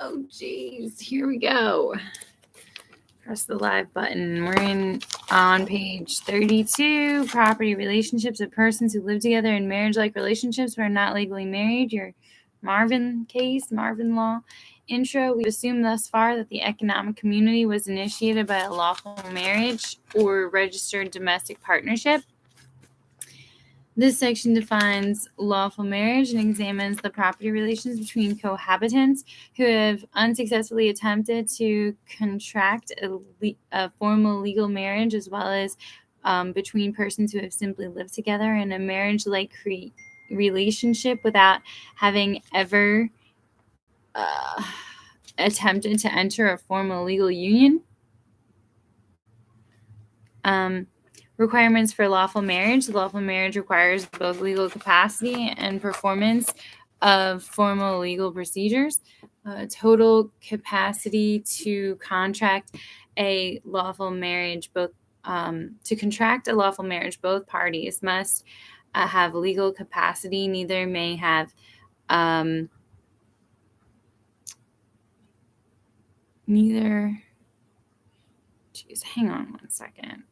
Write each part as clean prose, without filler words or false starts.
Oh, geez. Here we go. Press the live button. We're on page 32, property relationships of persons who live together in marriage-like relationships but are not legally married. Your Marvin case, Marvin law. Intro, we've assumed thus far that the economic community was initiated by a lawful marriage or registered domestic partnership. This section defines lawful marriage and examines the property relations between cohabitants who have unsuccessfully attempted to contract a formal legal marriage, as well as between persons who have simply lived together in a marriage-like relationship without having ever attempted to enter a formal legal union. Requirements for lawful marriage. Lawful marriage requires both legal capacity and performance of formal legal procedures. Total capacity to contract a lawful marriage, both parties must have legal capacity. Neither may have hang on one second.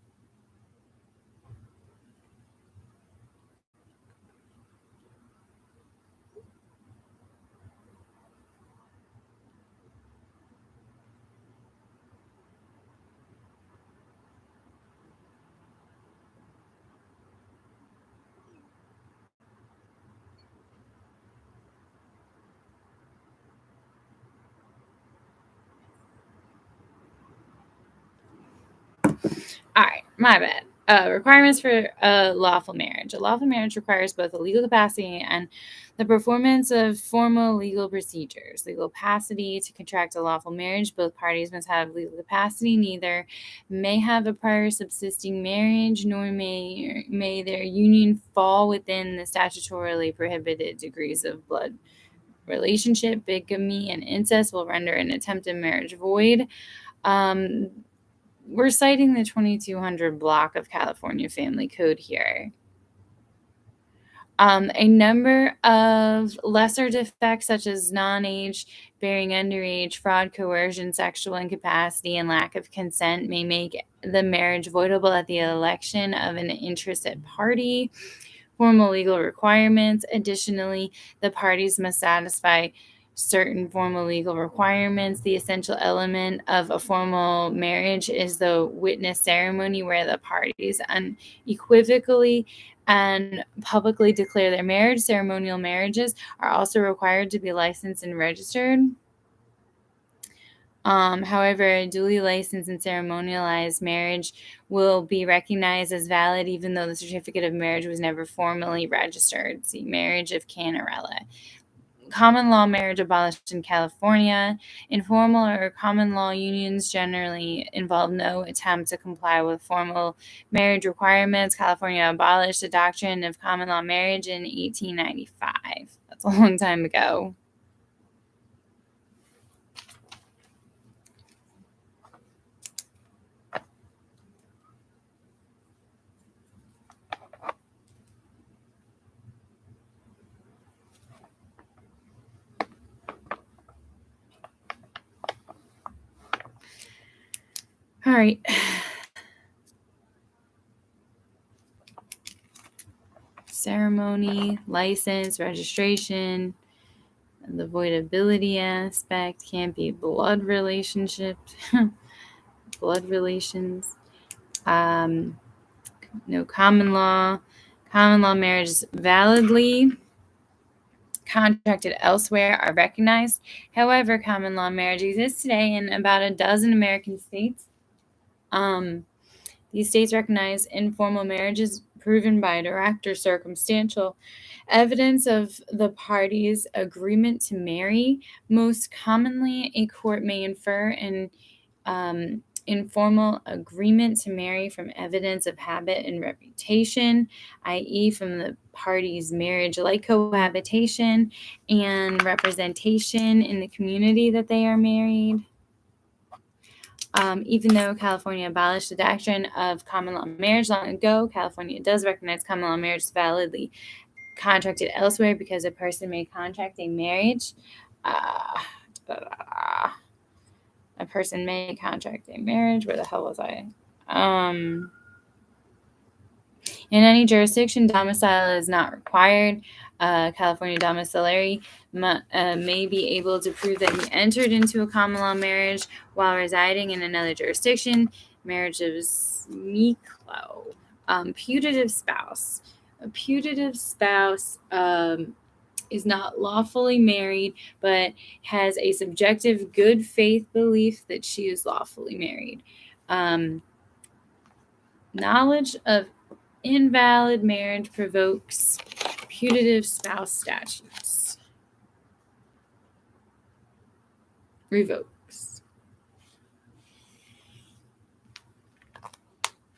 All right, my bad. Requirements for a lawful marriage. A lawful marriage requires both a legal capacity and the performance of formal legal procedures. Legal capacity to contract a lawful marriage. Both parties must have legal capacity. Neither may have a prior subsisting marriage, nor may their union fall within the statutorily prohibited degrees of blood relationship. Bigamy and incest will render an attempted marriage void. We're citing the 2200 block of California Family Code here. A number of lesser defects such as non-age, bearing underage, fraud, coercion, sexual incapacity, and lack of consent may make the marriage voidable at the election of an interested party. Formal legal requirements. Additionally, the parties must satisfy certain formal legal requirements. The essential element of a formal marriage is the witness ceremony, where the parties unequivocally and publicly declare their marriage. Ceremonial marriages are also required to be licensed and registered. However, a duly licensed and ceremonialized marriage will be recognized as valid even though the certificate of marriage was never formally registered. See Marriage of Canarella. Common law marriage abolished in California. Informal or common law unions generally involve no attempt to comply with formal marriage requirements. California abolished the doctrine of common law marriage in 1895. That's a long time ago. All right. Ceremony, license, registration, the voidability aspect can't be blood relationships, blood relations. No common law. Common law marriages validly contracted elsewhere are recognized. However, common law marriage exists today in about a dozen American states. These states recognize informal marriages proven by direct or circumstantial evidence of the parties' agreement to marry. Most commonly, a court may infer an informal agreement to marry from evidence of habit and reputation, i.e., from the parties' marriage-like cohabitation and representation in the community that they are married. Even though California abolished the doctrine of common law marriage long ago, California does recognize common law marriage as validly contracted elsewhere because a person may contract a marriage. person may contract a marriage. Where the hell was I? In any jurisdiction, domicile is not required. California domiciliary may be able to prove that he entered into a common law marriage while residing in another jurisdiction. Marriage of Miklo. Putative spouse. A putative spouse is not lawfully married, but has a subjective good faith belief that she is lawfully married. Knowledge of invalid marriage provokes putative spouse statutes. Revokes.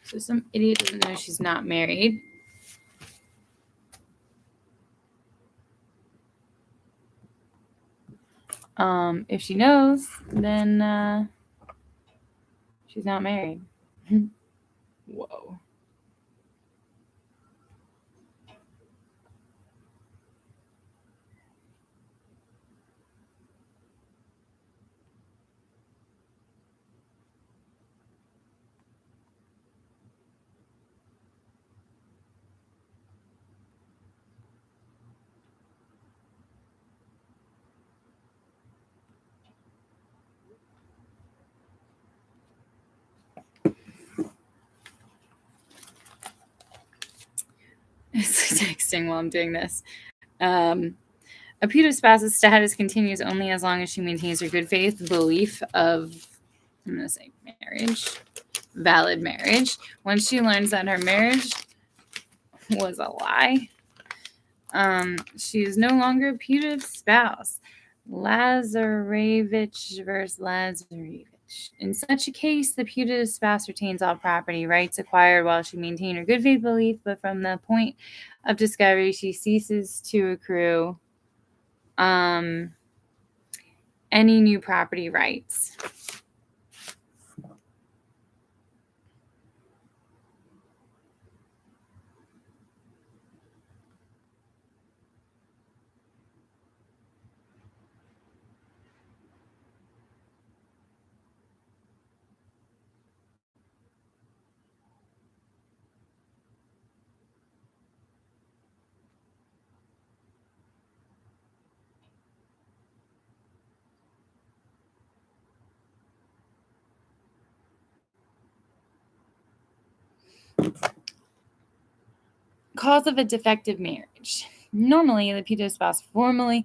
So some idiot doesn't know she's not married. If she knows, then she's not married. Whoa. It's texting while I'm doing this. A putative spouse's status continues only as long as she maintains her good faith belief of, I'm going to say marriage, valid marriage. Once she learns that her marriage was a lie, she is no longer a putative spouse. Lazarevich versus Lazarevich. In such a case, the putative spouse retains all property rights acquired while she maintained her good faith belief, but from the point of discovery, she ceases to accrue any new property rights. Cause of a defective marriage. Normally, the putative spouse formally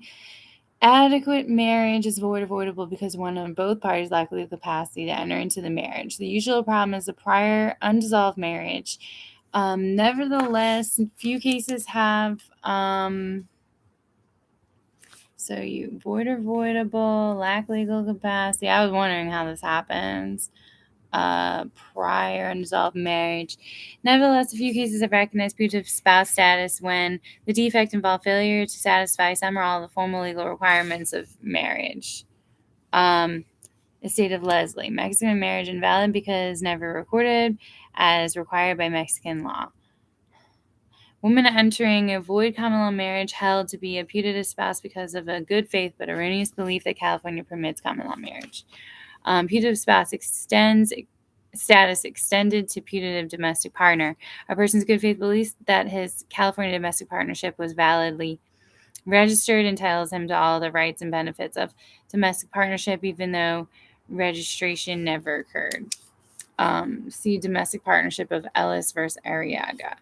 adequate marriage is avoidable because one or both parties lack the capacity to enter into the marriage. The usual problem is the prior unresolved marriage. Nevertheless, few cases have so you voidable, lack legal capacity. I was wondering how this happens. Prior unresolved marriage. Nevertheless, a few cases have recognized putative spouse status when the defect involved failure to satisfy some or all of the formal legal requirements of marriage. Estate of Leslie. Mexican marriage invalid because never recorded as required by Mexican law. Woman entering a void common law marriage held to be a putative spouse because of a good faith but erroneous belief that California permits common law marriage. Putative spouse status extended to putative domestic partner. A person's good faith belief that his California domestic partnership was validly registered entitles him to all the rights and benefits of domestic partnership, even though registration never occurred. See domestic partnership of Ellis versus Arriaga.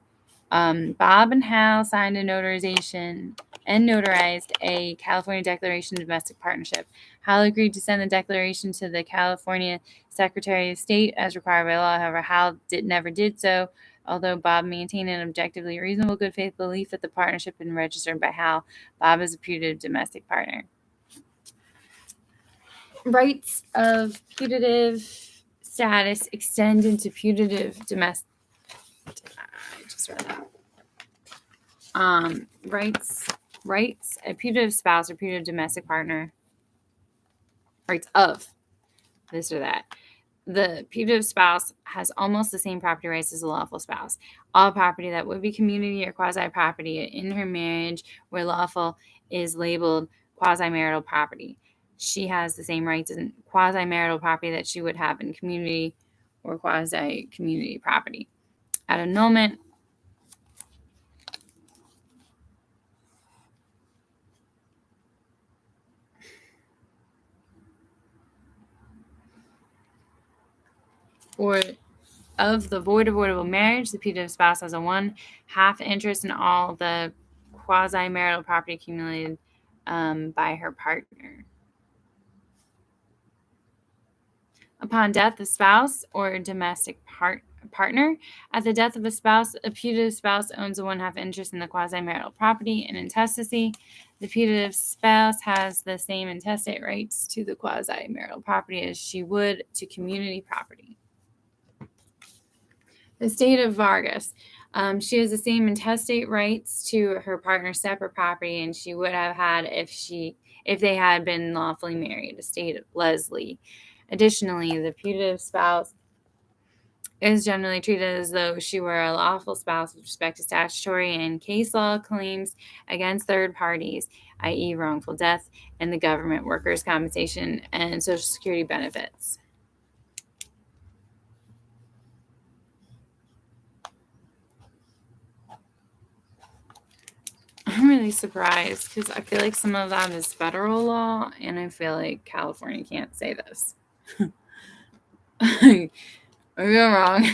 Bob and Hal signed a notarization and notarized a California Declaration of Domestic Partnership. Hal agreed to send the declaration to the California Secretary of State as required by law. However, Hal never did so, although Bob maintained an objectively reasonable good faith belief that the partnership had been registered by Hal. Bob is a putative domestic partner. Rights of putative status extend into putative domestic. I just read that. Rights, a putative spouse or putative domestic partner. Rights of this or that. The putative spouse has almost the same property rights as a lawful spouse. All property that would be community or quasi-property in her marriage where lawful is labeled quasi-marital property. she has the same rights in quasi-marital property that she would have in community or quasi-community property. At annulment, or of the void avoidable marriage, the putative spouse has a 1/2 interest in all the quasi-marital property accumulated by her partner. Upon death, the spouse or domestic partner. At the death of a spouse, a putative spouse owns a 1/2 interest in the quasi-marital property. In intestacy, the putative spouse has the same intestate rights to the quasi-marital property as she would to community property. The estate of Vargas. She has the same intestate rights to her partner's separate property, and she would have had if they had been lawfully married. Estate of Leslie. Additionally, the putative spouse is generally treated as though she were a lawful spouse with respect to statutory and case law claims against third parties, i.e., wrongful death, and the government workers' compensation and Social Security benefits. I'm really surprised because I feel like some of that is federal law, and I feel like California can't say this. Maybe I'm wrong.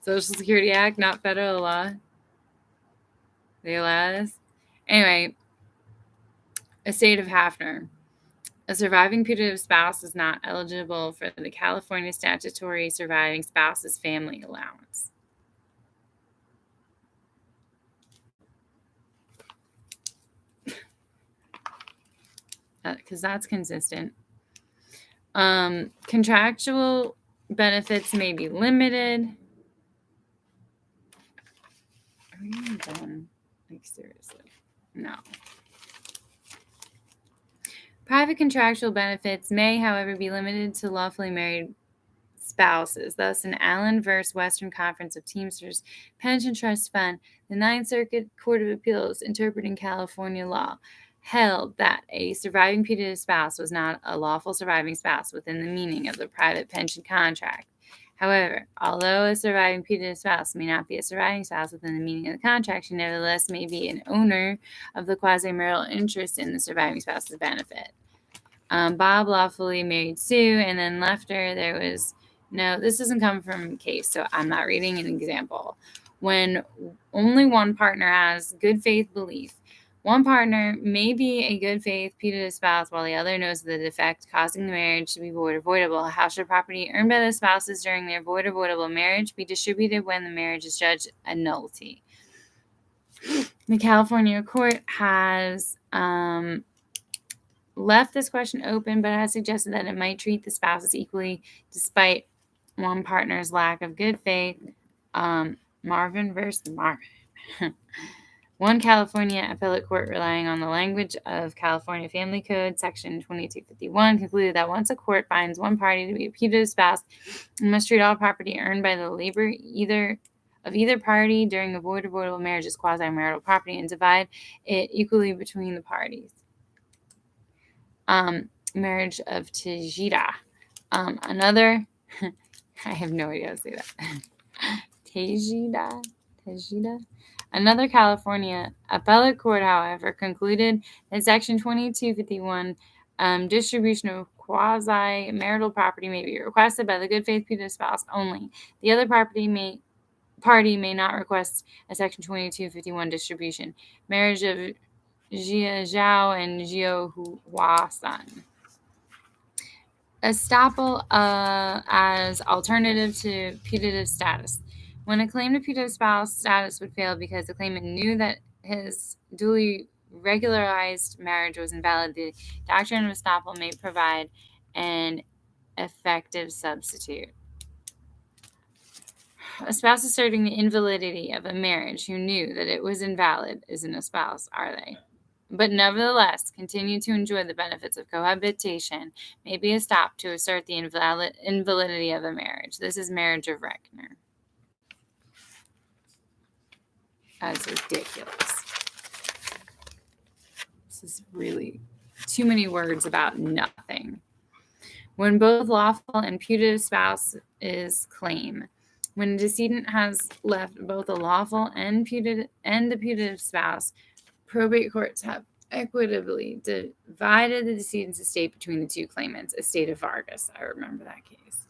Social Security Act, not federal law. They allow this? Anyway, estate of Hafner. A surviving putative spouse is not eligible for the California statutory surviving spouse's family allowance. Because that's consistent. Contractual benefits may be limited. Are we even done? Like, seriously? No. Private contractual benefits may, however, be limited to lawfully married spouses. Thus, in Allen v. Western Conference of Teamsters Pension Trust Fund, the Ninth Circuit Court of Appeals, interpreting California law, held that a surviving putative spouse was not a lawful surviving spouse within the meaning of the private pension contract. However, although a surviving putative spouse may not be a surviving spouse within the meaning of the contract, she nevertheless may be an owner of the quasi-marital interest in the surviving spouse's benefit. Bob lawfully married Sue and then left her. There was no, this doesn't come from a case, so I'm not reading an example. When only one partner has good faith belief, one partner may be a good faith putative spouse while the other knows the defect causing the marriage to be void or voidable. How should property earned by the spouses during their void or voidable marriage be distributed when the marriage is judged a nullity? The California court has left this question open, but has suggested that it might treat the spouses equally despite one partner's lack of good faith. Marvin versus Marvin. One California appellate court, relying on the language of California Family Code, Section 2251, concluded that once a court finds one party to be a putative spouse, it must treat all property earned by the labor of either party during a void or voidable marriage as quasi-marital property and divide it equally between the parties. Marriage of Tejeda. Another, I have no idea how to say that. Tejeda. Another California appellate court, however, concluded that Section 2251 distribution of quasi-marital property may be requested by the good faith putative spouse only. The other party may not request a Section 2251 distribution. Marriage of Jia Zhao and Jiu Hua-san. Estoppel as alternative to putative status. When a claim to putative spouse status would fail because the claimant knew that his duly regularized marriage was invalid, the doctrine of estoppel may provide an effective substitute. A spouse asserting the invalidity of a marriage who knew that it was invalid isn't a spouse, are they? But nevertheless continue to enjoy the benefits of cohabitation may be estopped to assert the invalidity of a marriage. This is marriage of Reckner. That's ridiculous. This is really too many words about nothing. When both lawful and putative spouses claim. When a decedent has left both a lawful and a putative spouse, probate courts have equitably divided the decedent's estate between the two claimants. Estate of Vargas. I remember that case.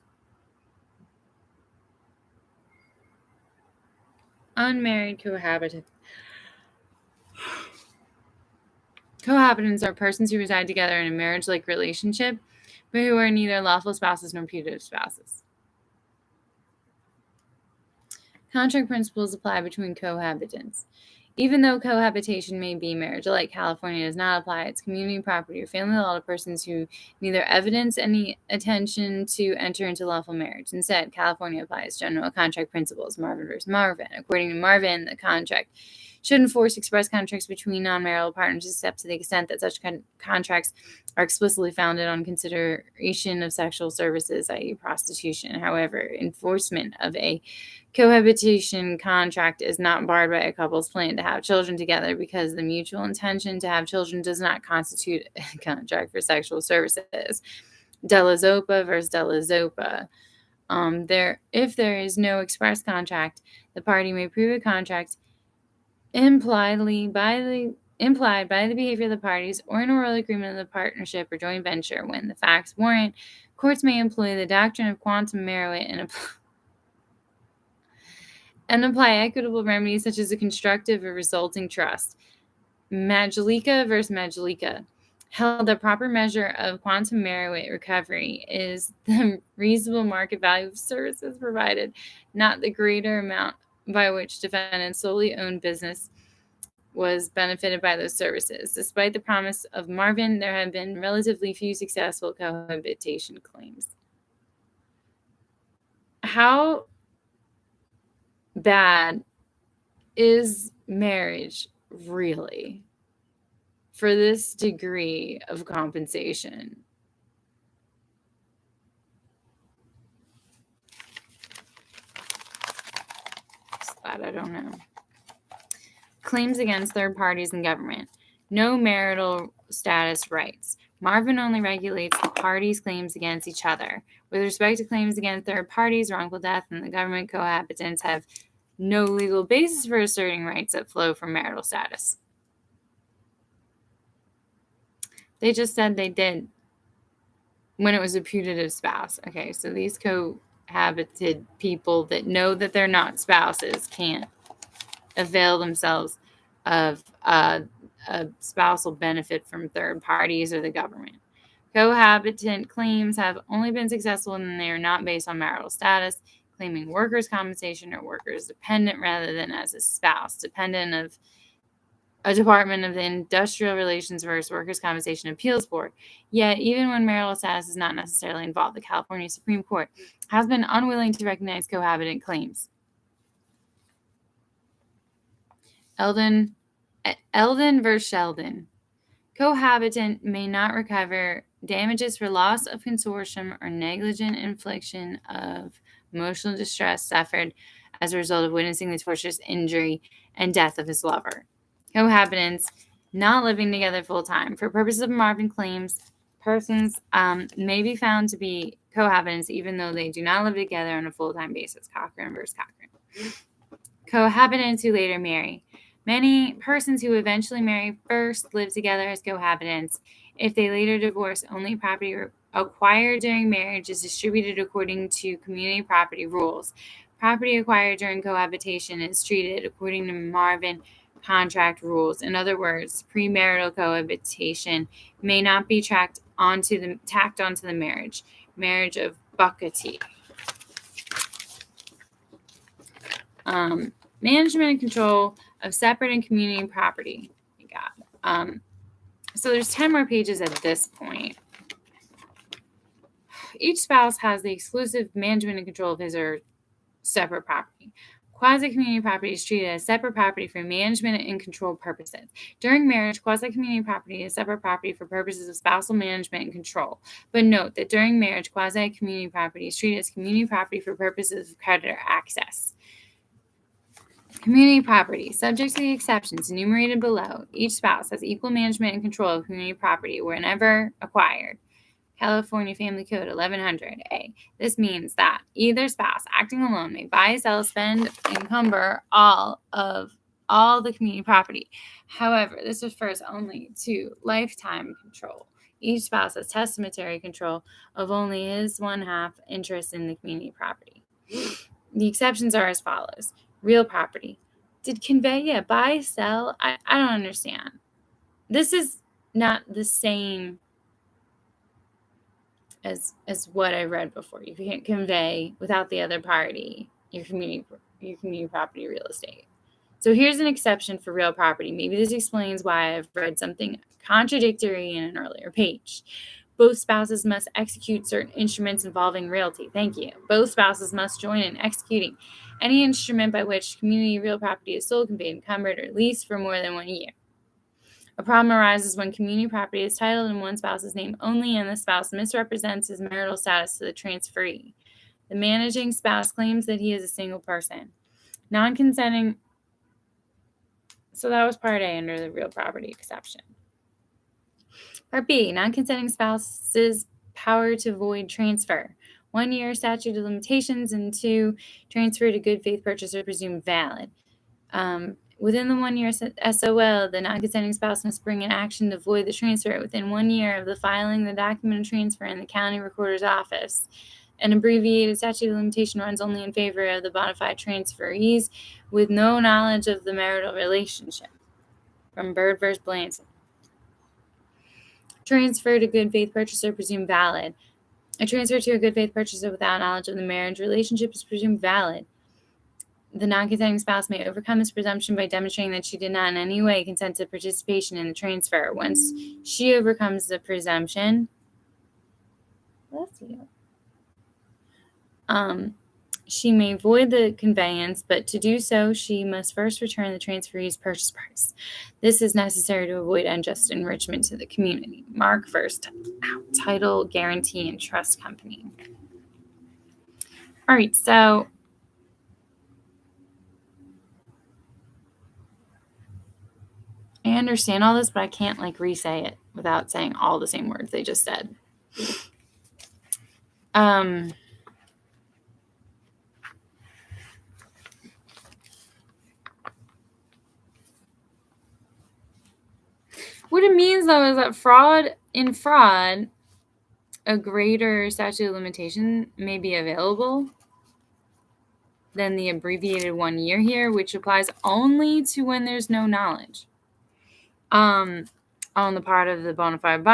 Unmarried cohabitants. Cohabitants are persons who reside together in a marriage-like relationship, but who are neither lawful spouses nor putative spouses. Contract principles apply between cohabitants. Even though cohabitation may be marriage-like, California does not apply its community property or family law to persons who neither evidence any intention to enter into lawful marriage. Instead, California applies general contract principles, Marvin versus Marvin. According to Marvin, the contract should enforce express contracts between non-marital partners except to the extent that such contracts are explicitly founded on consideration of sexual services, i.e. prostitution. However, enforcement of a cohabitation contract is not barred by a couple's plan to have children together because the mutual intention to have children does not constitute a contract for sexual services. Della Zoppa versus Della Zoppa. If there is no express contract, the party may prove a contract implied by the behavior of the parties or an oral agreement of the partnership or joint venture. When the facts warrant, courts may employ the doctrine of quantum merit and apply equitable remedies such as a constructive or resulting trust. Majlica versus Majlica held that proper measure of quantum merit recovery is the reasonable market value of services provided, not the greater amount by which defendants solely owned business was benefited by those services. Despite the promise of Marvin, there have been relatively few successful cohabitation claims. How bad is marriage really for this degree of compensation? That I don't know. Claims against third parties and government. No marital status rights. Marvin only regulates the parties' claims against each other. With respect to claims against third parties, wrongful death, and the government, cohabitants have no legal basis for asserting rights that flow from marital status. They just said they did when it was a putative spouse. Okay, so these cohabited people that know that they're not spouses can't avail themselves of a spousal benefit from third parties or the government. Cohabitant claims have only been successful when they are not based on marital status, claiming workers' compensation or workers' dependent rather than as a spouse, dependent of a Department of the Industrial Relations versus Workers' Compensation Appeals Board. Yet, even when marital status is not necessarily involved, the California Supreme Court has been unwilling to recognize cohabitant claims. Eldon versus Sheldon. Cohabitant may not recover damages for loss of consortium or negligent infliction of emotional distress suffered as a result of witnessing the torturous injury and death of his lover. Cohabitants not living together full-time. For purposes of Marvin claims, persons may be found to be cohabitants even though they do not live together on a full-time basis. Cochran versus Cochran. Cohabitants who later marry. Many persons who eventually marry first live together as cohabitants. If they later divorce, only property acquired during marriage is distributed according to community property rules. Property acquired during cohabitation is treated according to Marvin contract rules. In other words, premarital cohabitation may not be tacked onto the marriage. Marriage of buckety. Management and control of separate and community property. So there's 10 more pages at this point. Each spouse has the exclusive management and control of his or separate property. Quasi-community property is treated as separate property for management and control purposes. During marriage, quasi-community property is separate property for purposes of spousal management and control. But note that during marriage, quasi-community property is treated as community property for purposes of creditor access. Community property. Subject to the exceptions enumerated below, each spouse has equal management and control of community property whenever acquired. California Family Code 1100A. This means that either spouse acting alone may buy, sell, spend, encumber all the community property. However, this refers only to lifetime control. Each spouse has testamentary control of only his 1/2 interest in the community property. The exceptions are as follows. Real property. Did convey, buy, sell? I don't understand. This is not the same as what I read before. You can't convey without the other party your community property real estate. So here's an exception for real property. Maybe this explains why I've read something contradictory in an earlier page. Both spouses must execute certain instruments involving realty. Thank you. Both spouses must join in executing any instrument by which community real property is sold, conveyed, encumbered, or leased for more than 1 year. A problem arises when community property is titled in one spouse's name only and the spouse misrepresents his marital status to the transferee. The managing spouse claims that he is a single person. Non-consenting. So that was part A under the real property exception. Part B, non-consenting spouse's power to void transfer. 1 year statute of limitations, and 2, transfer to good faith purchaser presumed valid. Within the 1 year SOL, the non-consenting spouse must bring an action to void the transfer within 1 year of the filing the document of transfer in the county recorder's office. An abbreviated statute of limitation runs only in favor of the bona fide transferees with no knowledge of the marital relationship. From Bird v. Blanton. Transfer to good faith purchaser presumed valid. A transfer to a good faith purchaser without knowledge of the marriage relationship is presumed valid. The non-consenting spouse may overcome this presumption by demonstrating that she did not in any way consent to participation in the transfer. Once she overcomes the presumption, she may void the conveyance, but to do so, she must first return the transferee's purchase price. This is necessary to avoid unjust enrichment to the community. Mark first, Title, Guarantee, and Trust Company. All right, so I understand all this, but I can't re-say it without saying all the same words they just said. What it means, though, is that in fraud, a greater statute of limitation may be available than the abbreviated 1 year here, which applies only to when there's no knowledge on the part of the bona fide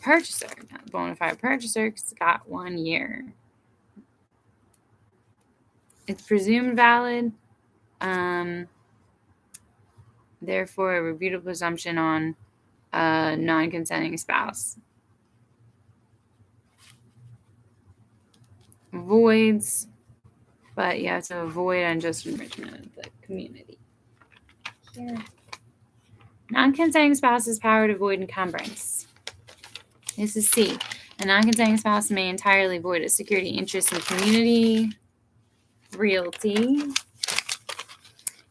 purchaser. Now, the bona fide purchaser got 1 year. It's presumed valid. Therefore, a rebuttable presumption on a non-consenting spouse. Voids, but you have to avoid unjust enrichment of the community. Here. Non-consenting spouse's power to void encumbrance. This is C. A non-consenting spouse may entirely void a security interest in community realty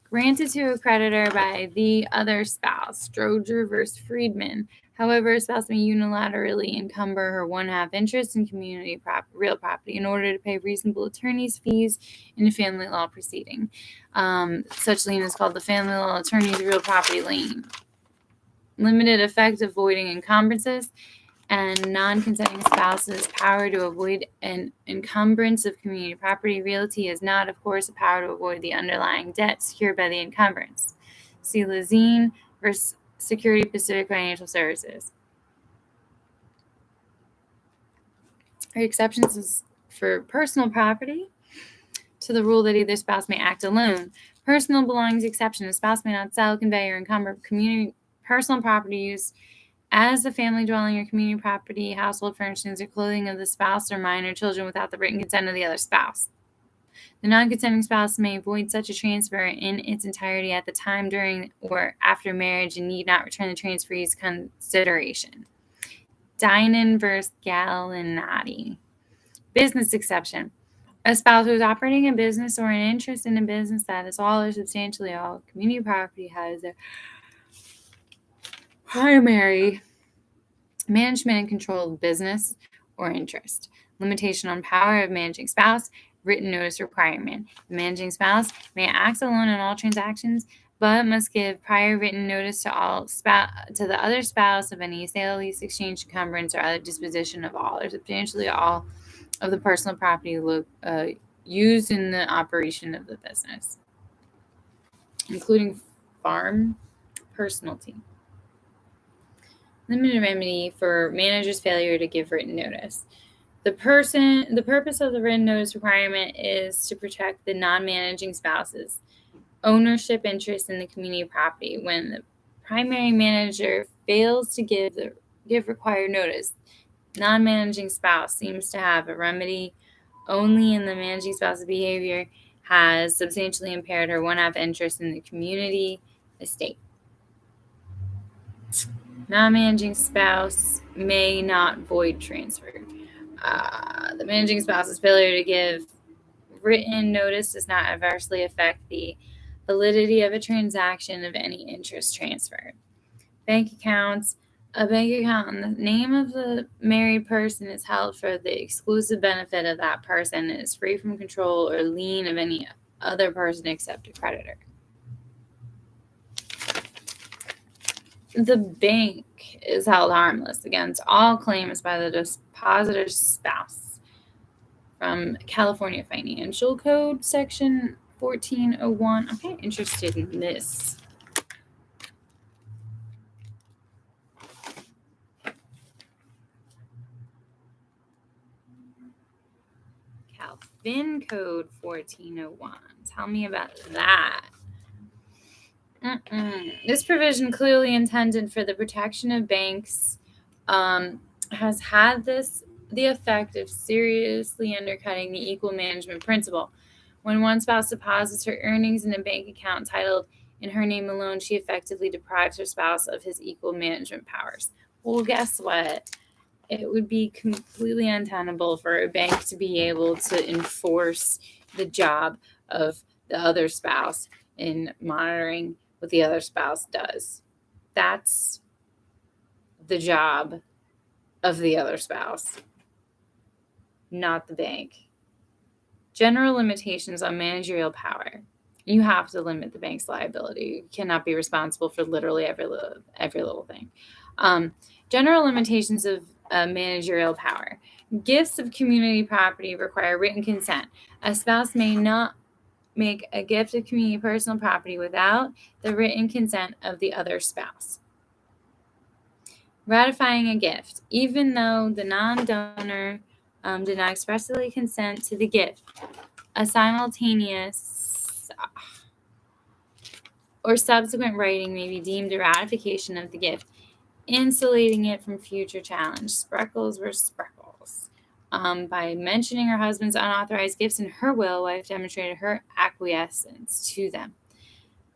granted to a creditor by the other spouse, Stroger v. Friedman. However, a spouse may unilaterally encumber her 1/2 interest in community real property in order to pay reasonable attorney's fees in a family law proceeding. Such lien is called the family law attorney's real property lien. Limited effect of voiding encumbrances and non-consenting spouses' power to avoid an encumbrance of community property realty is not, of course, a power to avoid the underlying debt secured by the encumbrance. See Lazine versus Security Pacific Financial Services. Exceptions is for personal property to the rule that either spouse may act alone. Personal belongings exception: a spouse may not sell, convey, or encumber community personal property used as the family dwelling or community property, household furnishings, or clothing of the spouse or minor children without the written consent of the other spouse. The non-consenting spouse may void such a transfer in its entirety at the time, during, or after marriage and need not return the transferee's consideration. Dinan versus Gallinati. Business exception. A spouse who is operating a business or an interest in a business that is all or substantially all community property has their primary management and control of business or interest. Limitation on power of managing spouse. Written notice requirement. The managing spouse may act alone in all transactions, but must give prior written notice to the other spouse of any sale, lease, exchange, encumbrance, or other disposition of all or substantially all of the personal property used in the operation of the business, including farm personalty. Limited remedy for manager's failure to give written notice. The purpose of the written notice requirement is to protect the non-managing spouse's ownership interest in the community property. When the primary manager fails to give required notice, non-managing spouse seems to have a remedy only in the managing spouse's behavior has substantially impaired her one-half interest in the community estate. Non-managing spouse may not void transfer. The managing spouse's failure to give written notice does not adversely affect the validity of a transaction of any interest transferred. Bank accounts. A bank account in the name of the married person is held for the exclusive benefit of that person and is free from control or lien of any other person except a creditor. The bank is held harmless against all claims by the depositor's spouse. From California Financial Code, Section 1401. I'm kind of interested in this. Fin Code 1401. Tell me about that. This provision, clearly intended for the protection of banks, has had the effect of seriously undercutting the equal management principle. When one spouse deposits her earnings in a bank account titled in her name alone, she effectively deprives her spouse of his equal management powers. Well, guess what? It would be completely untenable for a bank to be able to enforce the job of the other spouse in monitoring what the other spouse does. That's the job of the other spouse, not the bank. General limitations on managerial power. You have to limit the bank's liability. You cannot be responsible for literally every little thing. General limitations of managerial power. Gifts of community property require written consent. A spouse may not make a gift of community personal property without the written consent of the other spouse. Ratifying a gift. Even though the non-donor did not expressly consent to the gift, a simultaneous or subsequent writing may be deemed a ratification of the gift, insulating it from future challenge. Spreckles versus Spreckles. By mentioning her husband's unauthorized gifts in her will, wife demonstrated her acquiescence to them.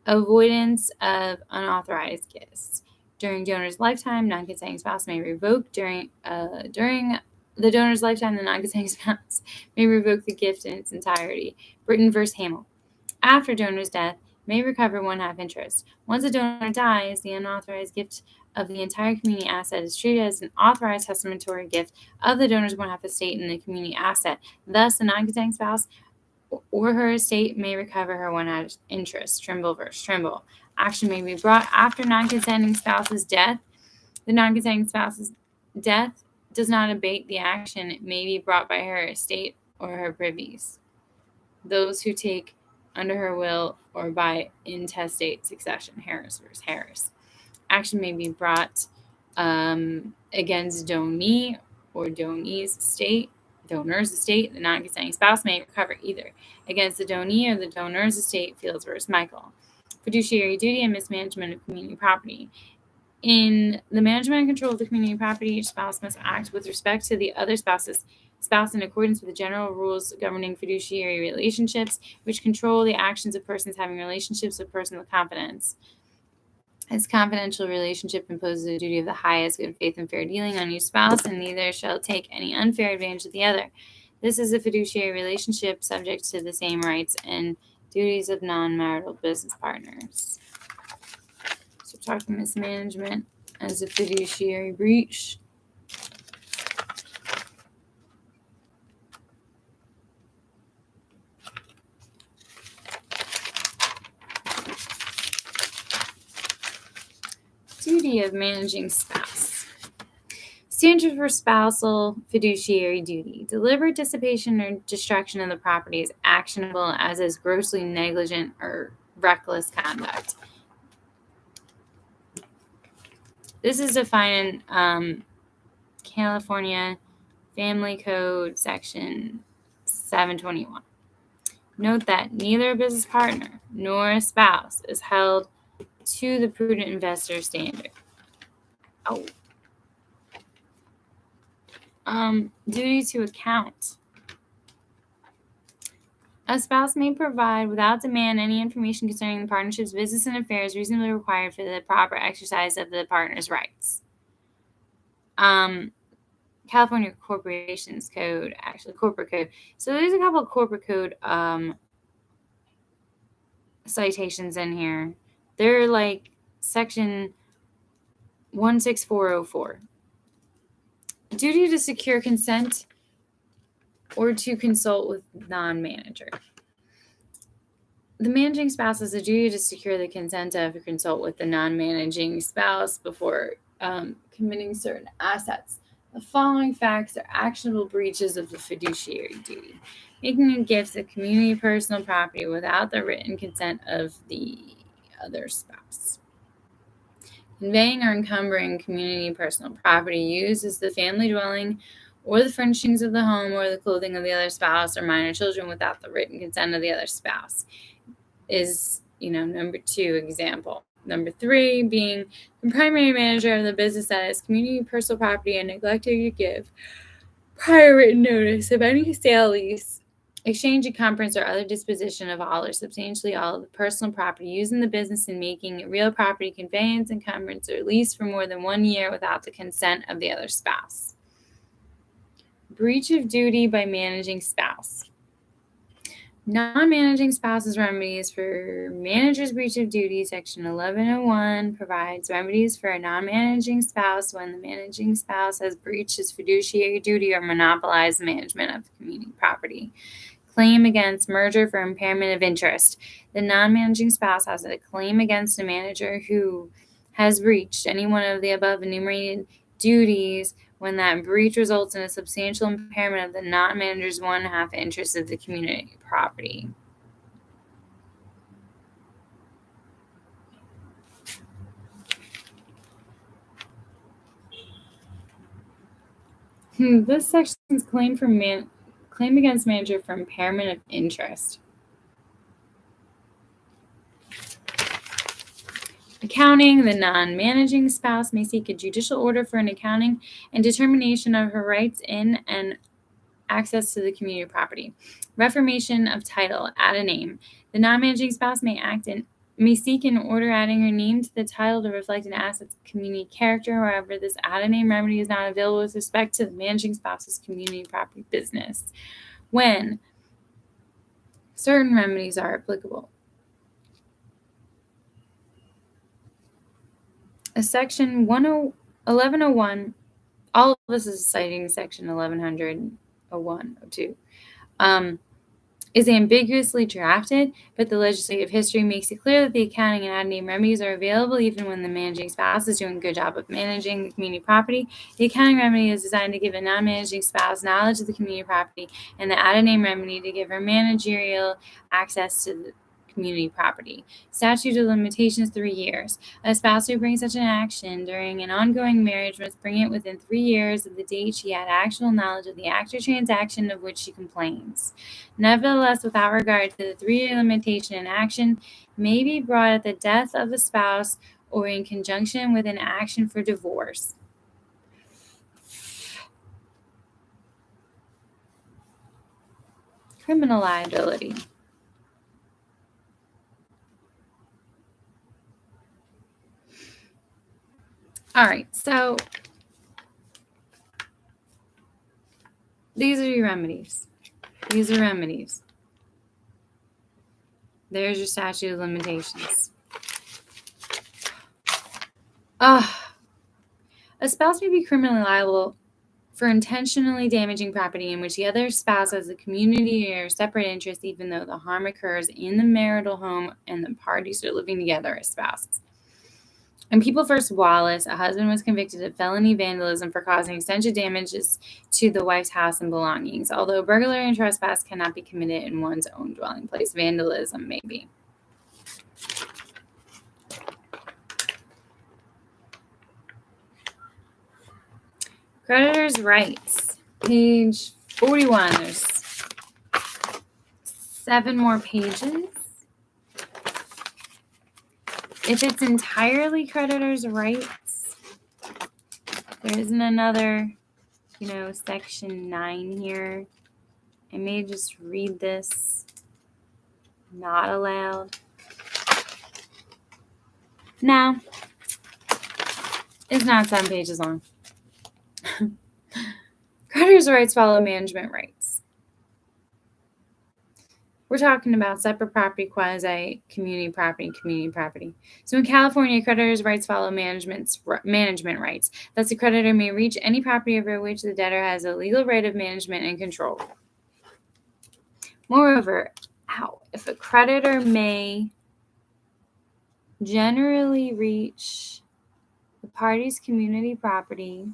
Avoidance of unauthorized gifts. During donor's lifetime, non-consenting spouse may revoke during the donor's lifetime, the non-consenting spouse may revoke the gift in its entirety. Britton versus Hamill. After donor's death, may recover one-half interest. Once a donor dies, the unauthorized gift of the entire community asset is treated as an authorized testamentary gift of the donor's one-half estate in the community asset. Thus, the non-consenting spouse or her estate may recover her one-half interest. Trimble versus Trimble. Action may be brought after non-consenting spouse's death. The non-consenting spouse's death does not abate the action. It may be brought by her estate or her privies. Those who take under her will or by intestate succession. Harris versus Harris. Action may be brought against donee or donor's estate. The non-consenting spouse may recover either against the donee or the donor's estate. Fields versus Michael. Fiduciary duty and mismanagement of community property. In the management and control of the community property, each spouse must act with respect to the other spouse in accordance with the general rules governing fiduciary relationships, which control the actions of persons having relationships with persons of confidence. This confidential relationship imposes the duty of the highest good faith and fair dealing on each spouse, and neither shall take any unfair advantage of the other. This is a fiduciary relationship subject to the same rights and duties of non-marital business partners. So talking mismanagement as a fiduciary breach. Duty of managing spouse. Standard for spousal fiduciary duty. Deliberate dissipation or destruction of the property is actionable as is grossly negligent or reckless conduct. This is defined in California Family Code Section 721. Note that neither a business partner nor a spouse is held to the prudent investor standard. Duty to account. A spouse may provide without demand any information concerning the partnership's business and affairs reasonably required for the proper exercise of the partner's rights. California Corporations Code, actually Corporate Code. So there's a couple of Corporate Code citations in here. They're like section 16404. Duty to secure consent or to consult with non-manager. The managing spouse has a duty to secure the consent of or consult with the non-managing spouse before committing certain assets. The following facts are actionable breaches of the fiduciary duty. Making a gift of community personal property without the written consent of the other spouse. Conveying or encumbering community personal property used as the family dwelling or the furnishings of the home or the clothing of the other spouse or minor children without the written consent of the other spouse is, number 2 example. Number 3 being the primary manager of the business that is community personal property and neglecting to give prior written notice of any sale, lease, exchange, encumbrance, or other disposition of all or substantially all of the personal property used in the business in making a real property conveyance, encumbrance, or lease for more than 1 year without the consent of the other spouse. Breach of duty by managing spouse. Non-managing spouse's remedies for manager's breach of duty, Section 1101 provides remedies for a non-managing spouse when the managing spouse has breached his fiduciary duty or monopolized the management of the community property. Claim against merger for impairment of interest. The non-managing spouse has a claim against a manager who has breached any one of the above enumerated duties when that breach results in a substantial impairment of the non-manager's 1/2 interest of the community property. This section's claim against manager for impairment of interest. Accounting. The non-managing spouse may seek a judicial order for an accounting and determination of her rights in and access to the community property. Reformation of title. Add a name. The non-managing spouse may seek an order adding her name to the title to reflect an asset's community character. However, this add a name remedy is not available with respect to the managing spouse's community property business when certain remedies are applicable. Section 1101, all of this is citing Section 1101, is ambiguously drafted, but the legislative history makes it clear that the accounting and add name remedies are available even when the managing spouse is doing a good job of managing the community property. The accounting remedy is designed to give a non-managing spouse knowledge of the community property, and the add a name remedy to give her managerial access to the community property. Statute of limitations 3 years. A spouse who brings such an action during an ongoing marriage must bring it within 3 years of the date she had actual knowledge of the act or transaction of which she complains. Nevertheless, without regard to the 3-year limitation, an action may be brought at the death of the spouse or in conjunction with an action for divorce. Criminal liability. All right, so These are your remedies. These are remedies. There's your statute of limitations. A spouse may be criminally liable for intentionally damaging property in which the other spouse has a community or separate interest, even though the harm occurs in the marital home and the parties are living together as spouses. In People v. Wallace, a husband was convicted of felony vandalism for causing extensive damages to the wife's house and belongings. Although burglary and trespass cannot be committed in one's own dwelling place, vandalism may be. Creditor's rights, page 41. There's 7 more pages. If it's entirely creditor's rights, there isn't another, section 9 here. I may just read this not aloud. No, it's not 7 pages long. Creditor's rights follow management rights. We're talking about separate property, quasi, community property. So in California, creditor's rights follow management rights. Thus, the creditor may reach any property over which the debtor has a legal right of management and control. Moreover, if a creditor may generally reach the party's community property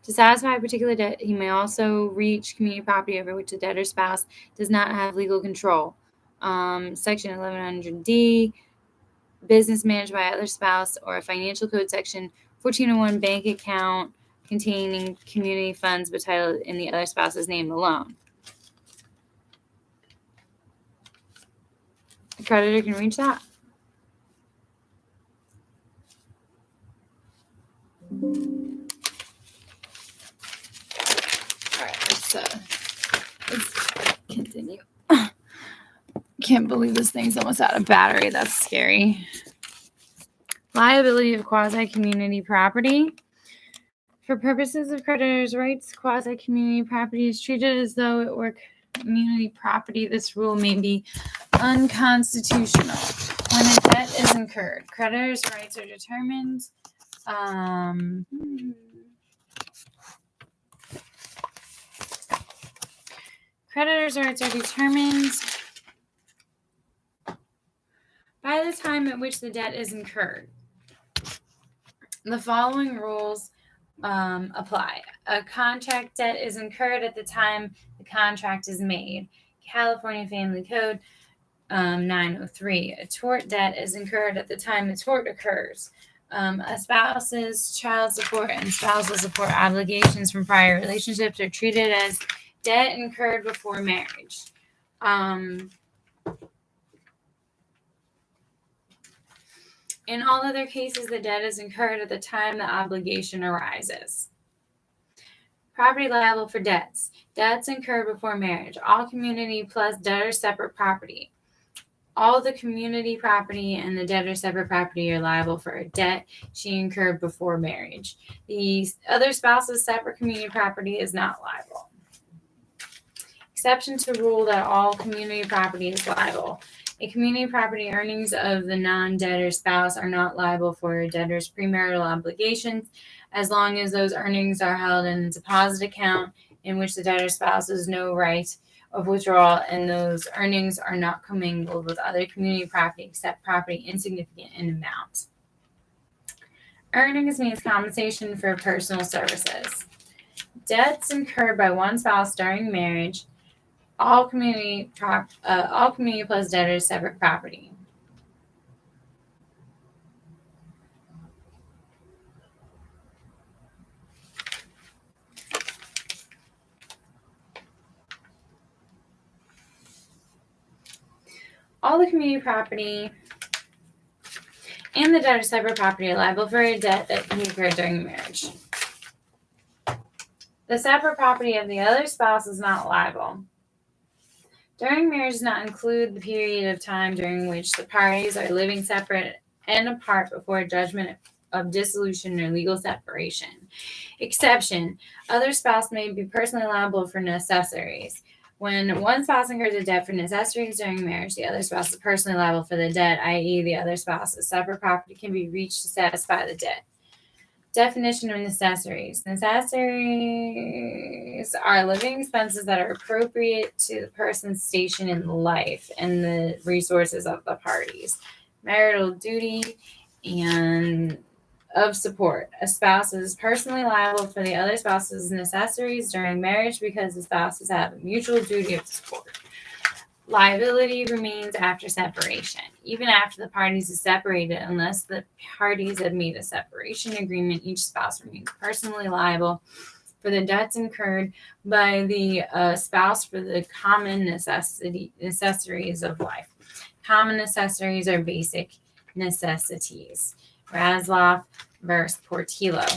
to satisfy a particular debt, he may also reach community property over which the debtor's spouse does not have legal control. Section 1100D, business managed by other spouse, or a financial code section 1401, bank account containing community funds but titled in the other spouse's name alone. The creditor can reach that. Let's continue. Can't believe this thing's almost out of battery. That's scary. Liability of quasi-community property. For purposes of creditor's rights, quasi-community property is treated as though it were community property. This rule may be unconstitutional. When a debt is incurred, creditor's rights are determined. Creditor's rights are determined by the time at which the debt is incurred. The following rules apply. A contract debt is incurred at the time the contract is made. California Family Code 903. A tort debt is incurred at the time the tort occurs. A spouse's child support and spousal support obligations from prior relationships are treated as debt incurred before marriage. In all other cases, the debt is incurred at the time the obligation arises. Property liable for debts. Debts incurred before marriage. All community plus debtor's separate property. All the community property and the debtor's separate property are liable for a debt she incurred before marriage. The other spouse's separate community property is not liable. Exception to rule that all community property is liable. A community property earnings of the non-debtor spouse are not liable for a debtor's premarital obligations as long as those earnings are held in a deposit account in which the debtor spouse has no right of withdrawal, and those earnings are not commingled with other community property except property insignificant in amount. Earnings means compensation for personal services. Debts incurred by one spouse during marriage. All community plus debtors separate property. All the community property and the debtor's separate property are liable for a debt that he incurred during marriage. The separate property of the other spouse is not liable. During marriage does not include the period of time during which the parties are living separate and apart before a judgment of dissolution or legal separation. Exception: other spouse may be personally liable for necessaries. When one spouse incurs a debt for necessaries during marriage, the other spouse is personally liable for the debt, i.e., the other spouse's separate property can be reached to satisfy the debt. Definition of necessaries. Necessaries are living expenses that are appropriate to the person's station in life and the resources of the parties. Marital duty and of support. A spouse is personally liable for the other spouse's necessaries during marriage because the spouses have a mutual duty of support. Liability remains after separation, even after the parties are separated, unless the parties have made a separation agreement. Each spouse remains personally liable for the debts incurred by the spouse for the common necessaries of life. Common necessaries are basic necessities. Rasloff versus Portillo.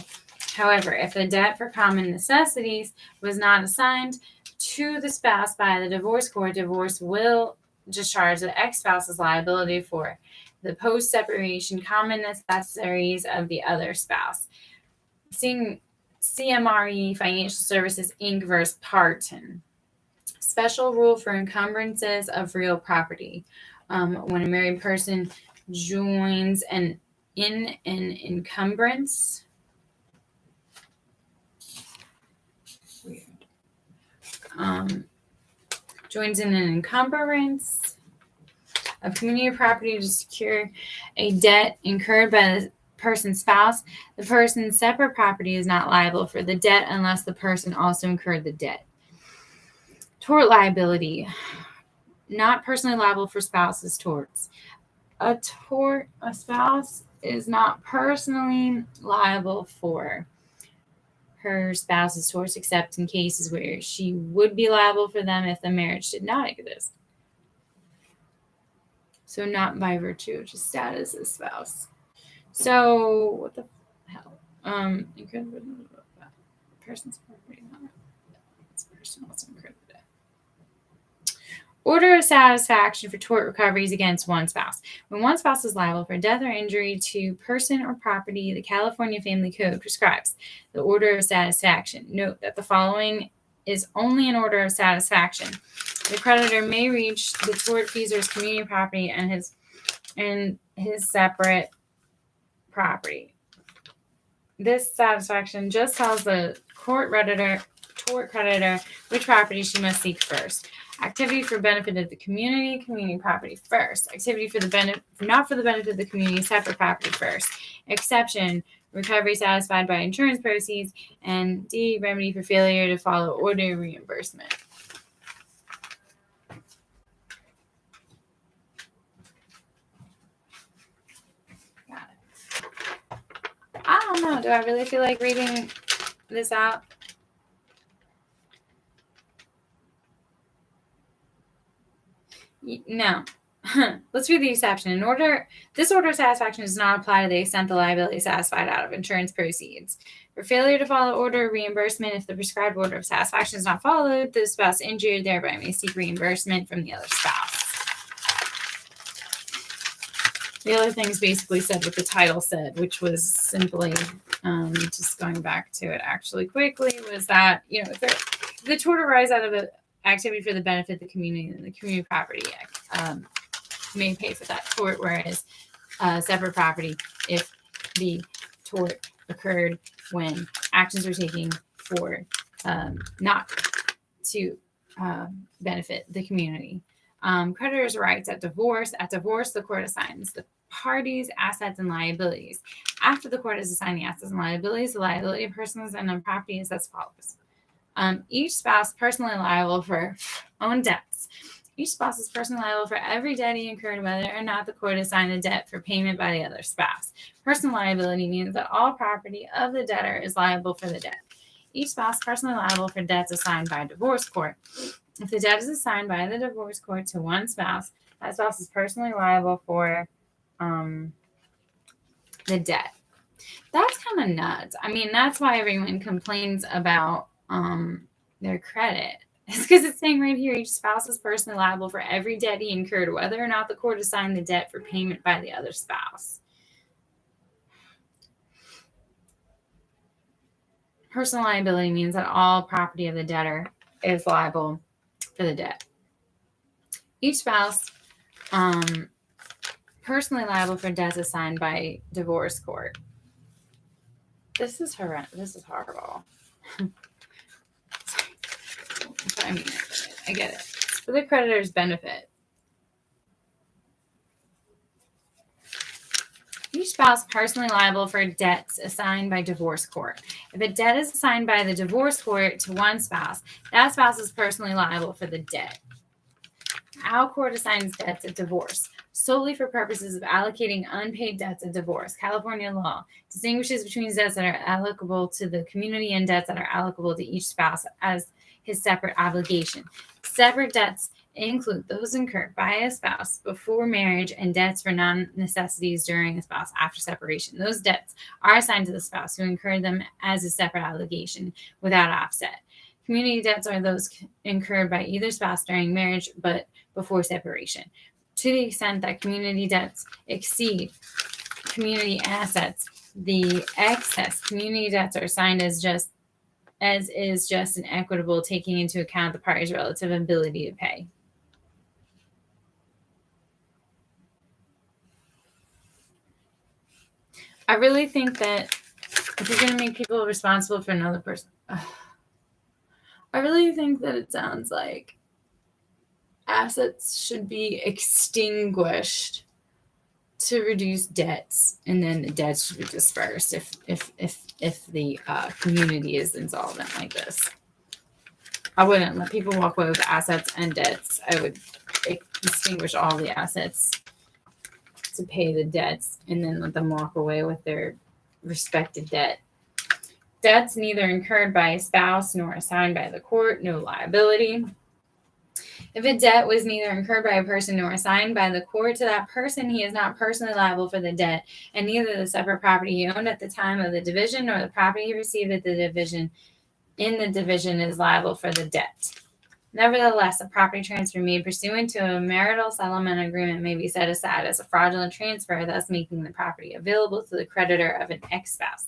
However, if the debt for common necessities was not assigned to the spouse by the divorce court, divorce will discharge the ex-spouse's liability for the post-separation common necessaries of the other spouse. Seeing CMRE Financial Services Inc. versus Parton. Special rule for encumbrances of real property. When a married person joins in an encumbrance. Joins in an encumbrance of community property to secure a debt incurred by the person's spouse. The person's separate property is not liable for the debt unless the person also incurred the debt. Tort liability. Not personally liable for spouse's torts. A spouse is not personally liable for her spouse's torts except in cases where she would be liable for them if the marriage did not exist. So not by virtue of just status as spouse. So what the hell? Person's property, not it's personal, it's incurred the debt. Order of satisfaction for tort recoveries against one spouse. When one spouse is liable for death or injury to person or property, the California Family Code prescribes the order of satisfaction. Note that the following is only an order of satisfaction. The creditor may reach the tortfeasor's community property and his separate property. This satisfaction just tells the tort creditor which property she must seek first. Activity for benefit of the community property first. Activity for the benefit, not for the benefit of the community, separate property first. Exception: recovery satisfied by insurance proceeds, and D, remedy for failure to follow order reimbursement. Got it. I don't know. Do I really feel like reading this out? No. Let's read the exception. This order of satisfaction does not apply to the extent the liability is satisfied out of insurance proceeds. For failure to follow order reimbursement, if the prescribed order of satisfaction is not followed, the spouse injured thereby may seek reimbursement from the other spouse. The other things basically said what the title said, which was simply, just going back to it actually quickly, was that, if the tort arises out of an activity for the benefit of the community, and the community property may pay for that tort, whereas separate property, if the tort occurred when actions were taken for not to benefit the community. Creditors' rights at divorce. At divorce, the court assigns the parties' assets and liabilities. After the court has assigned the assets and liabilities, the liability of persons and on property is as follows. Each spouse personally liable for own debts. Each spouse is personally liable for every debt he incurred, whether or not the court assigned the debt for payment by the other spouse. Personal liability means that all property of the debtor is liable for the debt. Each spouse personally liable for debts assigned by a divorce court. If the debt is assigned by the divorce court to one spouse, that spouse is personally liable for the debt. That's kind of nuts. I mean, that's why everyone complains about their credit. It's because it's saying right here, each spouse is personally liable for every debt he incurred, whether or not the court assigned the debt for payment by the other spouse. Personal liability means that all property of the debtor is liable for the debt. Each spouse personally liable for debts assigned by divorce court. This is horrendous. This is horrible. I mean, I get it. It's for the creditor's benefit. Each spouse personally liable for debts assigned by divorce court. If a debt is assigned by the divorce court to one spouse, that spouse is personally liable for the debt. Our court assigns debts at divorce solely for purposes of allocating unpaid debts at divorce. California law distinguishes between debts that are allocable to the community and debts that are allocable to each spouse as his separate obligation. Separate debts include those incurred by a spouse before marriage and debts for non-necessities during a spouse after separation. Those debts are assigned to the spouse who incurred them as a separate obligation without offset. Community debts are those incurred by either spouse during marriage but before separation. To the extent that community debts exceed community assets, the excess community debts are assigned as is just and equitable, taking into account the parties' relative ability to pay. I really think that if you're going to make people responsible for another person, I really think that it sounds like assets should be extinguished to reduce debts, and then the debts should be dispersed if the community is insolvent like this. I wouldn't let people walk away with assets and debts. I would extinguish all the assets to pay the debts and then let them walk away with their respected debt. Debts neither incurred by a spouse nor assigned by the court, no liability. If a debt was neither incurred by a person nor assigned by the court to that person, he is not personally liable for the debt, and neither the separate property he owned at the time of the division nor the property he received at the division is liable for the debt. Nevertheless, a property transfer made pursuant to a marital settlement agreement may be set aside as a fraudulent transfer, thus making the property available to the creditor of an ex-spouse.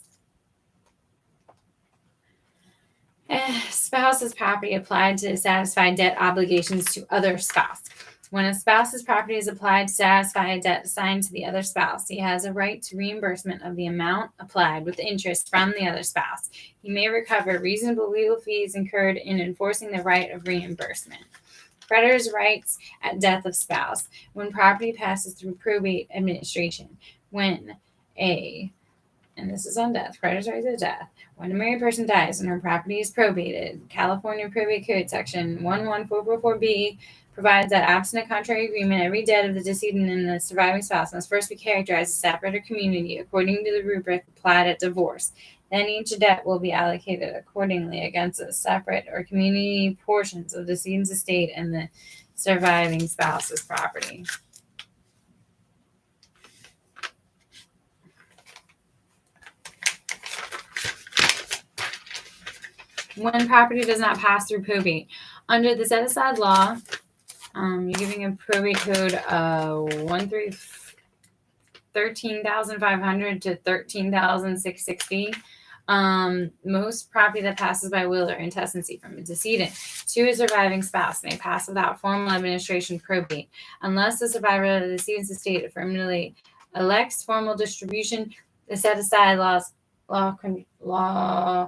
Spouse's property applied to satisfy debt obligations to other spouse. When a spouse's property is applied to satisfy a debt assigned to the other spouse, he has a right to reimbursement of the amount applied with interest from the other spouse. He may recover reasonable legal fees incurred in enforcing the right of reimbursement. Creditor's rights at death of spouse. When property passes through probate administration. And this is on death, creditor's rights at death. When a married person dies and her property is probated, California Probate Code Section 11444B provides that absent a contrary agreement, every debt of the decedent and the surviving spouse must first be characterized as separate or community according to the rubric applied at divorce. Then each debt will be allocated accordingly against the separate or community portions of the decedent's estate and the surviving spouse's property. When property does not pass through probate. Under the set-aside law, you're giving a probate code 13,500 to 13,660. Most property that passes by will or intestacy from a decedent to a surviving spouse may pass without formal administration probate, unless the survivor of the decedent's estate affirmatively elects formal distribution. The set-aside law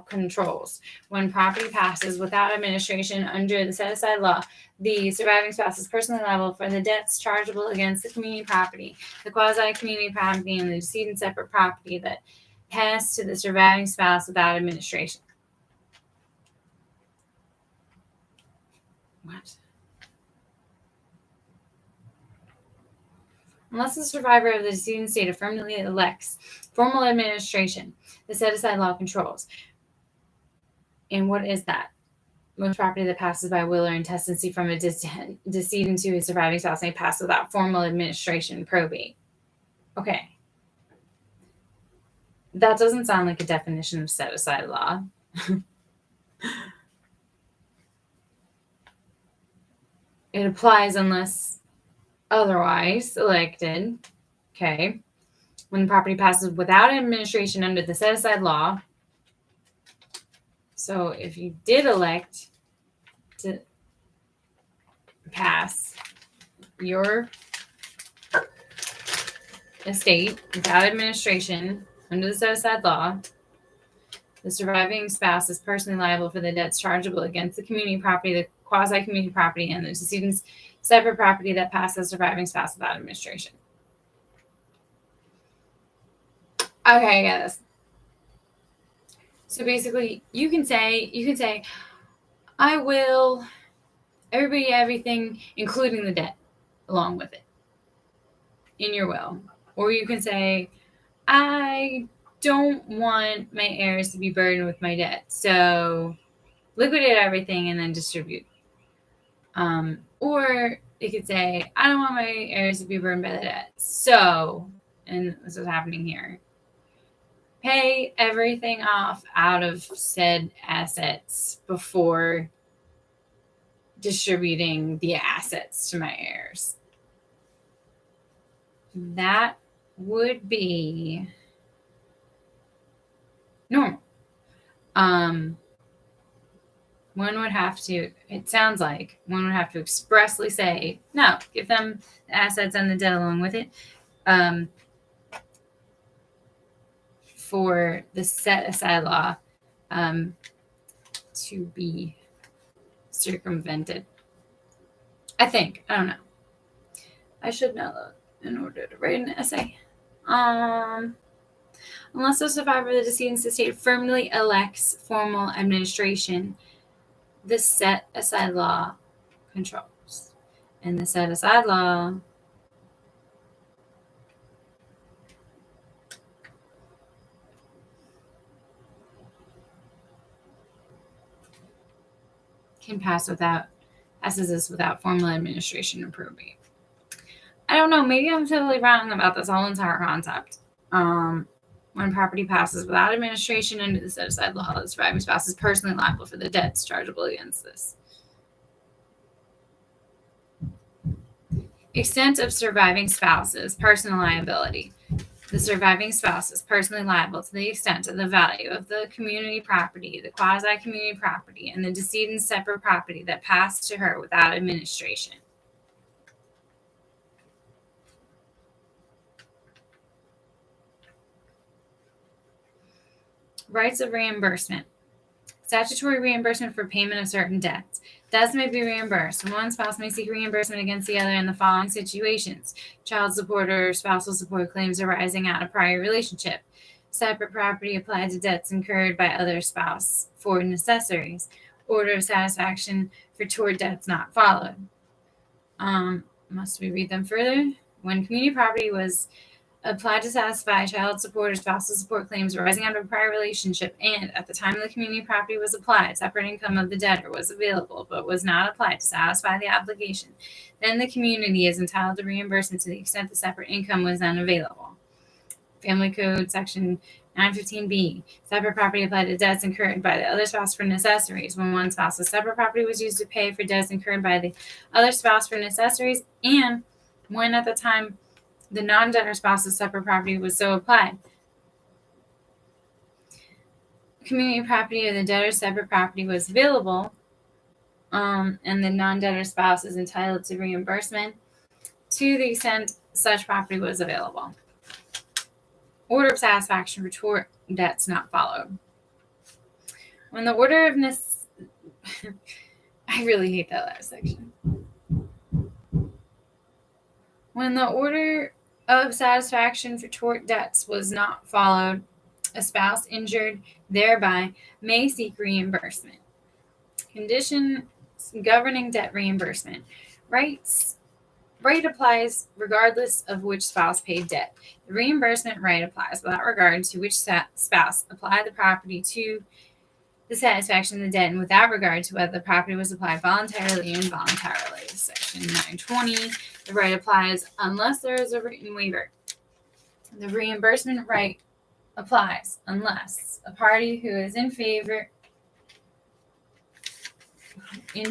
controls. When property passes without administration under the set-aside law, the surviving spouse is personally liable for the debts chargeable against the community property, the quasi-community property, and the decedent's separate property that passed to the surviving spouse without administration. What? Unless the survivor of the decedent estate affirmatively elects formal administration, the set-aside law controls. And what is that? Most property that passes by will or intestacy from a decedent to a surviving spouse may pass without formal administration probate. Okay. That doesn't sound like a definition of set-aside law. It applies unless otherwise selected. Okay. When the property passes without administration under the set-aside law, So if you did elect to pass your estate without administration under the set-aside law, the surviving spouse is personally liable for the debts chargeable against the community property, the quasi-community property, and the decedent's separate property that passed the surviving spouse without administration. Okay, I get this. So basically, you can say, I will everything, including the debt, along with it, in your will. Or you can say, I don't want my heirs to be burdened with my debt, so liquidate everything and then distribute. Or it could say, I don't want my heirs to be burdened by the debt, so, and this is happening here, pay everything off out of said assets before distributing the assets to my heirs. That would be normal. One would have to, it sounds like one would have to expressly say, no, give them the assets and the debt along with it, for the set-aside law to be circumvented. I think. I don't know. I should know that in order to write an essay. Unless the survivor of the decedent's estate firmly elects formal administration, the set-aside law controls. And the set-aside law can passes this without formal administration and probate. I don't know. Maybe I'm totally wrong about this whole entire concept. When property passes without administration under the set-aside law, the surviving spouse is personally liable for the debts chargeable against this. Extent of surviving spouse's personal liability. The surviving spouse is personally liable to the extent of the value of the community property, the quasi-community property, and the decedent's separate property that passed to her without administration. Rights of reimbursement. Statutory reimbursement for payment of certain debts. Debts may be reimbursed. One spouse may seek reimbursement against the other in the following situations: child support or spousal support claims arising out of prior relationship. Separate property applied to debts incurred by other spouse for necessaries. Order of satisfaction for tort debts not followed. Must we read them further? When community property was applied to satisfy child support or spousal support claims arising out of a prior relationship, and at the time the community property was applied, separate income of the debtor was available but was not applied to satisfy the obligation, then the community is entitled to reimbursement to the extent the separate income was unavailable. Family Code Section 915B. Separate property applied to debts incurred by the other spouse for necessaries. When one spouse's separate property was used to pay for debts incurred by the other spouse for necessaries, and when at the time the non-debtor spouse's separate property was so applied. Community property or the debtor's separate property was available, and the non-debtor spouse is entitled to reimbursement to the extent such property was available. Order of satisfaction for tort debts not followed. When the order of I really hate that last section. When the order of satisfaction for tort debts was not followed, a spouse injured thereby may seek reimbursement. Conditions governing debt reimbursement. Right applies regardless of which spouse paid debt. The reimbursement right applies without regard to which spouse applied the property to the satisfaction of the debt and without regard to whether the property was applied voluntarily or involuntarily. Section 920. The right applies unless there is a written waiver. The reimbursement right applies unless a party who is in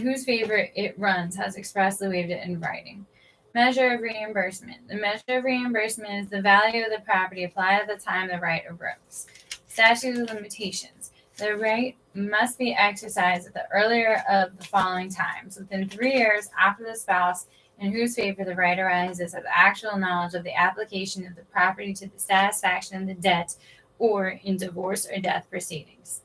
whose favor it runs has expressly waived it in writing. Measure of reimbursement. The measure of reimbursement is the value of the property applied at the time the right arose. Statute of limitations. The right must be exercised at the earlier of the following times, within 3 years after the spouse in whose favor the right arises of actual knowledge of the application of the property to the satisfaction of the debt, or in divorce or death proceedings.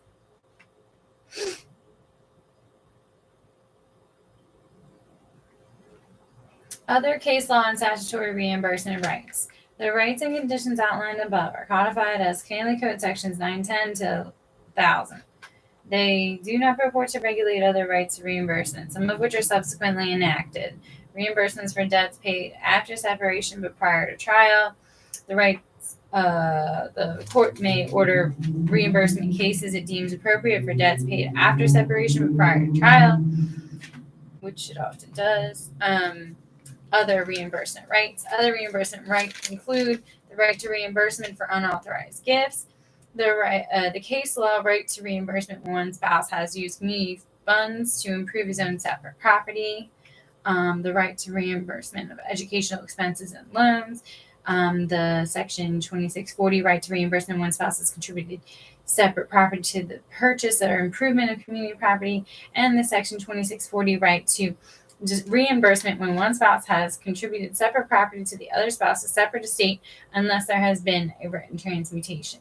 Other case law and statutory reimbursement rights. The rights and conditions outlined above are codified as Family Code sections 910 to 1000. They do not purport to regulate other rights of reimbursement, some of which are subsequently enacted. Reimbursements for debts paid after separation but prior to trial. The court may order reimbursement in cases it deems appropriate for debts paid after separation but prior to trial, which it often does. Other reimbursement rights. Other reimbursement rights include the right to reimbursement for unauthorized gifts, the case law right to reimbursement when one spouse has used community funds to improve his own separate property, the right to reimbursement of educational expenses and loans, the section 2640 right to reimbursement when one spouse has contributed separate property to the purchase or improvement of community property, and the section 2640 right to just reimbursement when one spouse has contributed separate property to the other spouse's separate estate unless there has been a written transmutation.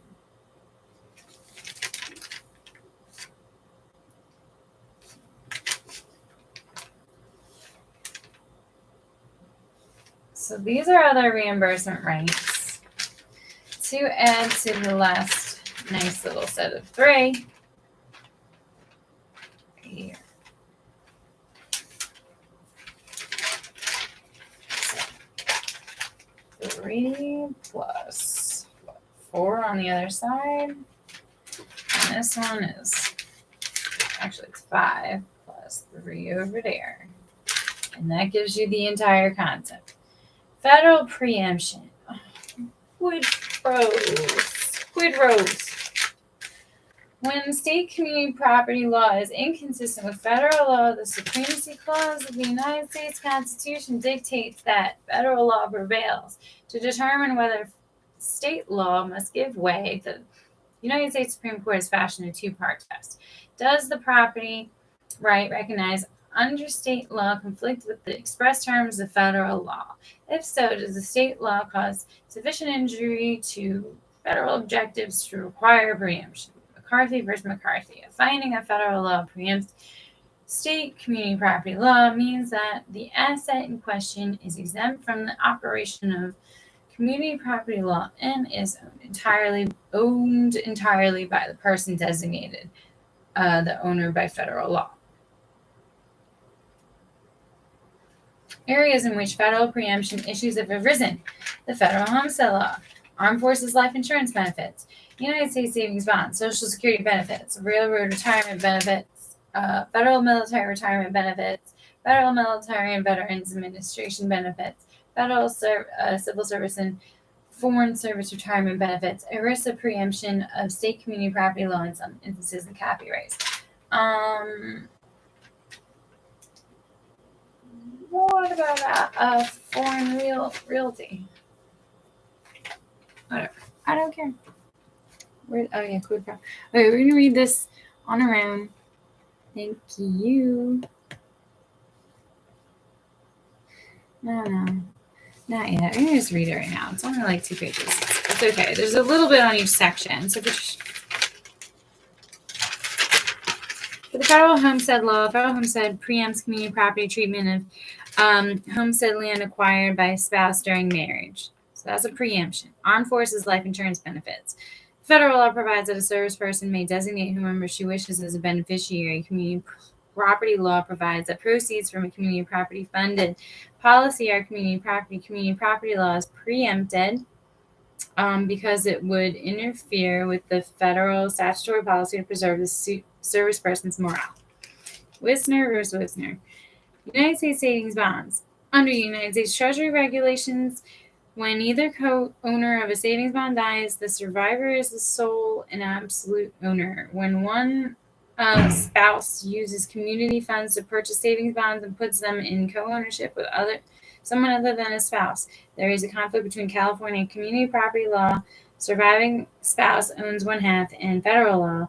So these are other reimbursement rights. To add to the last nice little set of 3. Here. 3 plus 4 on the other side. And this one is, actually it's 5 plus 3 over there. And that gives you the entire concept. Federal preemption. Quid pros. When state community property law is inconsistent with federal law, the Supremacy Clause of the United States Constitution dictates that federal law prevails. To determine whether state law must give way, the United States Supreme Court has fashioned a 2-part test. Does the property right recognized under state law conflict with the express terms of federal law? If so, does the state law cause sufficient injury to federal objectives to require preemption? McCarthy versus McCarthy. A finding of federal law preempts state community property law means that the asset in question is exempt from the operation of community property law and is owned entirely by the person designated the owner by federal law. Areas in which federal preemption issues have arisen: the federal homestead law, armed forces life insurance benefits, United States savings bonds, Social Security benefits, railroad retirement benefits, federal military retirement benefits, federal military and veterans administration benefits, federal civil service and foreign service retirement benefits, ERISA preemption of state community property law in some instances, and copyrights. What about foreign realty? Whatever. I don't care. Quid pro. Okay, we're going to read this on our own. Thank you. No, not yet. I'm going to just read it right now. It's only like 2 pages. It's okay. There's a little bit on each section. So for the federal homestead law, federal homestead preempts community property treatment of homestead land acquired by a spouse during marriage. So that's a preemption. Armed forces life insurance benefits. Federal law provides that a service person may designate whomever she wishes as a beneficiary. Community property law provides that proceeds from a community property funded policy are community property. Community property law is preempted because it would interfere with the federal statutory policy to preserve the service person's morale. Wisner versus Wisner. United States savings bonds. Under United States Treasury regulations, when either co-owner of a savings bond dies, the survivor is the sole and absolute owner. When one spouse uses community funds to purchase savings bonds and puts them in co-ownership with someone other than a spouse, there is a conflict between California community property law. Surviving spouse owns 1/2, and federal law.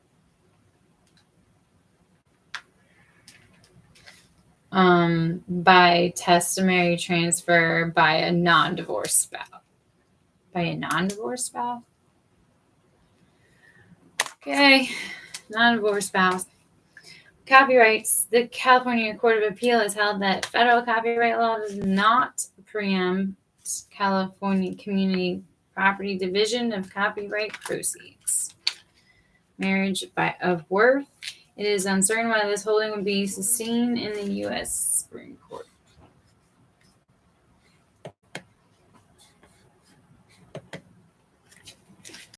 by testimony transfer by a non-divorced spouse. By a non-divorced spouse? Okay, non-divorced spouse. Copyrights. The California Court of Appeal has held that federal copyright law does not preempt California Community Property Division of copyright proceeds. Marriage of worth. It is uncertain whether this holding would be sustained in the U.S. Supreme Court.